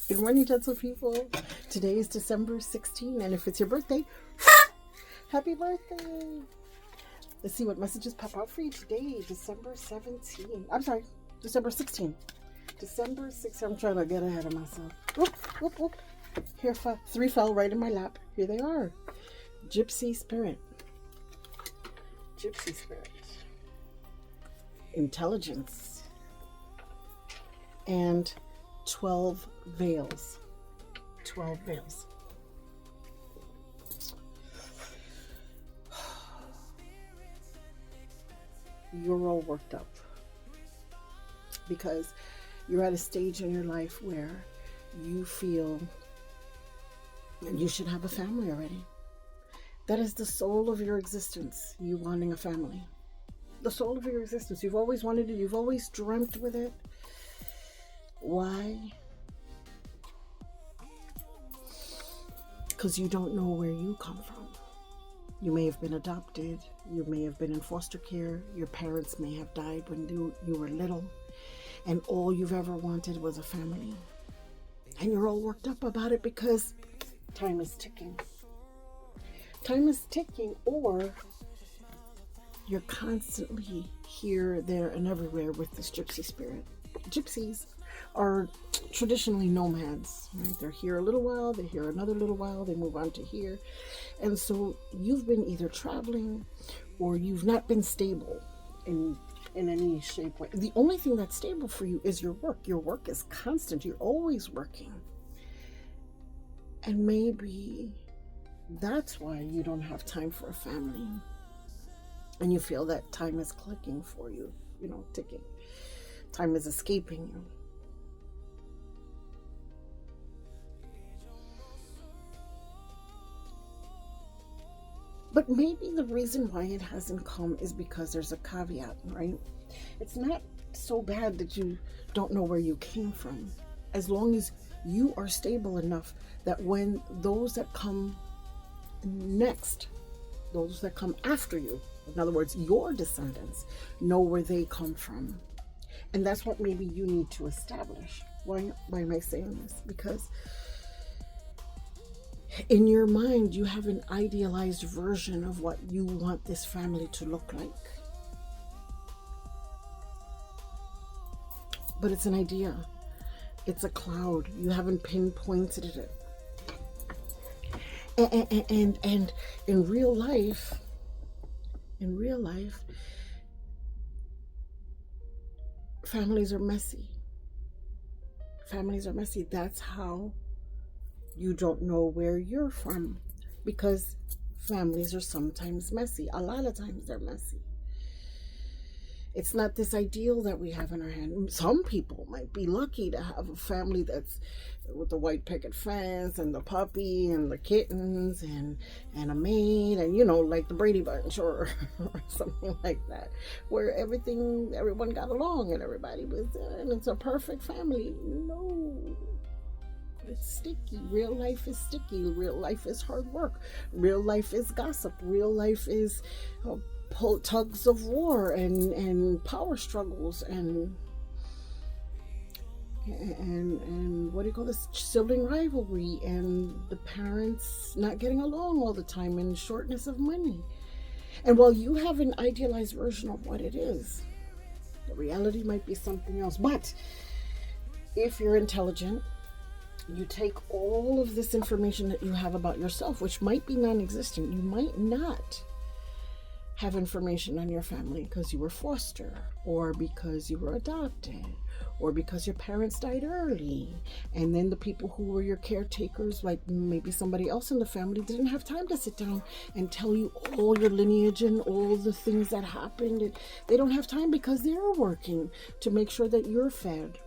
Good morning, gentle people. Today is December 16, and if it's your birthday, happy birthday. Let's see what messages pop out for you today, December 17. I'm sorry, December 16. December 16. I'm trying to get ahead of myself. Whoop, whoop, whoop. Here, three fell right in my lap. Here they are. Gypsy Spirit. Gypsy Spirit. Intelligence. And 12 veils. 12 veils. You're all worked up because you're at a stage in your life where you feel you should have a family already. That is the soul of your existence, you wanting a family. The soul of your existence. You've always wanted it. You've always dreamt with it. Why? Because you don't know where you come from. You may have been adopted. You may have been in foster care. Your parents may have died when you were little. And all you've ever wanted was a family. And you're all worked up about it because time is ticking. Time is ticking, or you're constantly here, there, and everywhere with this gypsy spirit. Gypsies are traditionally nomads, right? They're here a little while, they're here another little while, they move on to here. And so you've been either traveling or you've not been stable in any shape way. The only thing that's stable for you is your work. Your work is constant. You're always working. And maybe that's why you don't have time for a family. And you feel that time is clicking for you, ticking. Time is escaping you. But maybe the reason why it hasn't come is because there's a caveat, right? It's not so bad that you don't know where you came from, as long as you are stable enough that when those that come next, those that come after you, in other words, your descendants, know where they come from. And that's what maybe you need to establish. Why am I saying this? Because in your mind, you have an idealized version of what you want this family to look like. But it's an idea. It's a cloud. You haven't pinpointed it. And in real life, families are messy. Families are messy. That's how you don't know where you're from, because families are sometimes messy. A lot of times they're messy. It's not this ideal that we have in our hand. Some people might be lucky to have a family that's with the white picket fence and the puppy and the kittens and a maid and, like the Brady Bunch or something like that, where everyone got along and everybody was there and it's a perfect family. No. It's sticky. Real life is sticky. Real life is hard work. Real life is gossip. Real life is tugs of war and power struggles and what do you call this, sibling rivalry, and the parents not getting along all the time, and shortness of money. And while you have an idealized version of what it is, the reality might be something else. But if you're intelligent, you take all of this information that you have about yourself, which might be non-existent. You might not have information on your family because you were foster, or because you were adopted, or because your parents died early, and then the people who were your caretakers, like maybe somebody else in the family, didn't have time to sit down and tell you all your lineage and all the things that happened. They don't have time because they're working to make sure that you're fed.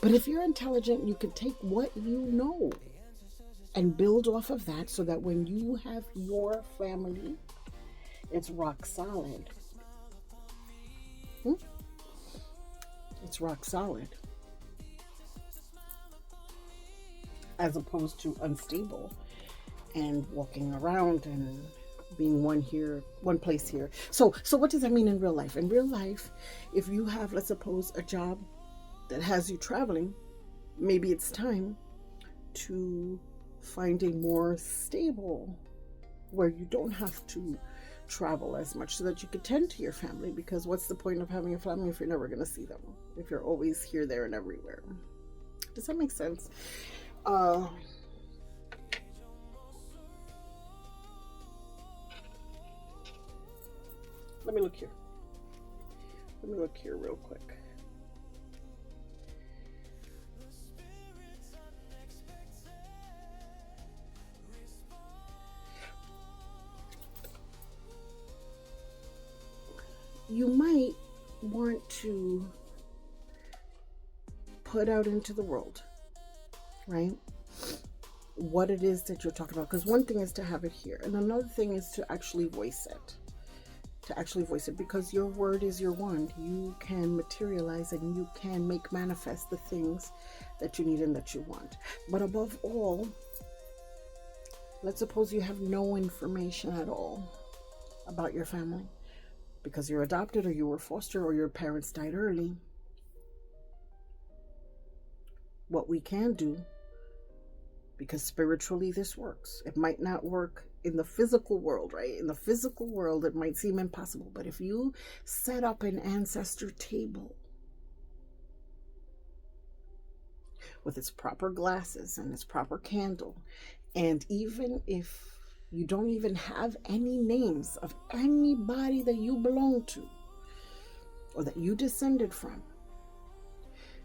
But if you're intelligent, you can take what you know and build off of that, so that when you have your family, it's rock solid. It's rock solid. As opposed to unstable and walking around and being one place here. So what does that mean in real life? In real life, if you have, let's suppose, a job that has you traveling, maybe it's time to find a more stable where you don't have to travel as much so that you could tend to your family, because what's the point of having a family if you're never going to see them, if you're always here, there, and everywhere? Does that make sense? Let me look here. Let me look here real quick. You might want to put out into the world, right, what it is that you're talking about. Because one thing is to have it here, and another thing is to actually voice it. Because your word is your wand. You can materialize and you can make manifest the things that you need and that you want. But above all, let's suppose you have no information at all about your family, because you're adopted, or you were foster, or your parents died early. What we can do, because spiritually this works, it might not work in the physical world, right? In the physical world, it might seem impossible, but if you set up an ancestor table with its proper glasses and its proper candle, and even if you don't even have any names of anybody that you belong to or that you descended from,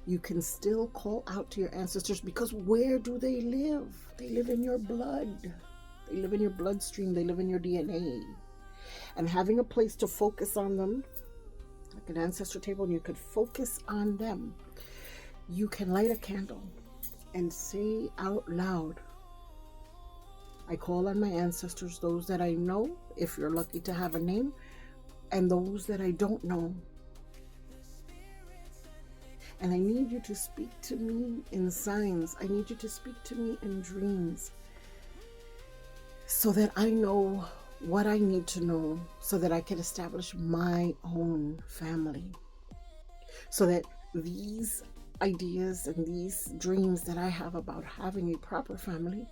you can still call out to your ancestors, because where do they live? They live in your blood. They live in your bloodstream. They live in your DNA. And having a place to focus on them, like an ancestor table, and you could focus on them, you can light a candle and say out loud, I call on my ancestors, those that I know, if you're lucky to have a name, and those that I don't know. And I need you to speak to me in signs. I need you to speak to me in dreams, so that I know what I need to know, so that I can establish my own family. So that these ideas and these dreams that I have about having a proper family,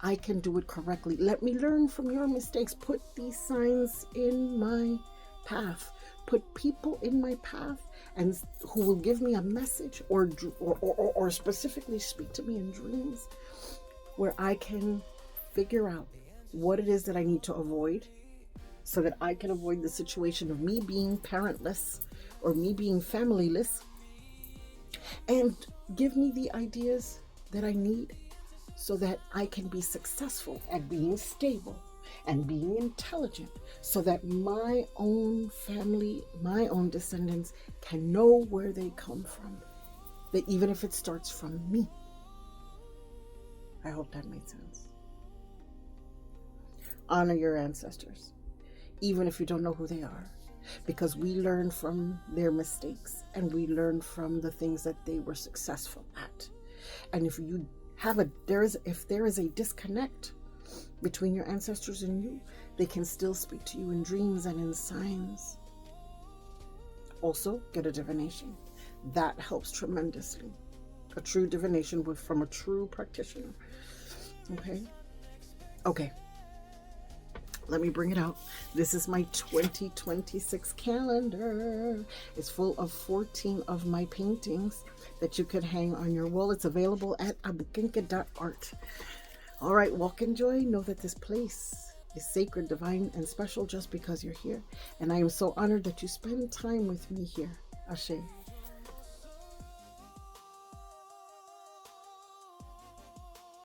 I can do it correctly. Let me learn from your mistakes. Put these signs in my path. Put people in my path, and who will give me a message, or specifically speak to me in dreams, where I can figure out what it is that I need to avoid, so that I can avoid the situation of me being parentless or me being familyless, and give me the ideas that I need so that I can be successful at being stable and being intelligent, so that my own family, my own descendants can know where they come from, that even if it starts from me. I hope that made sense. Honor your ancestors, even if you don't know who they are, because we learn from their mistakes, and we learn from the things that they were successful at. And if you have if there is a disconnect between your ancestors and you, they can still speak to you in dreams and in signs. Also, get a divination. That helps tremendously. A true divination from a true practitioner. Okay. Let me bring it out. This is my 2026 calendar. It's full of 14 of my paintings that you could hang on your wall. It's available at abukinka.art. All right, walk in joy. Know that this place is sacred, divine, and special just because you're here. And I am so honored that you spend time with me here. Ashe.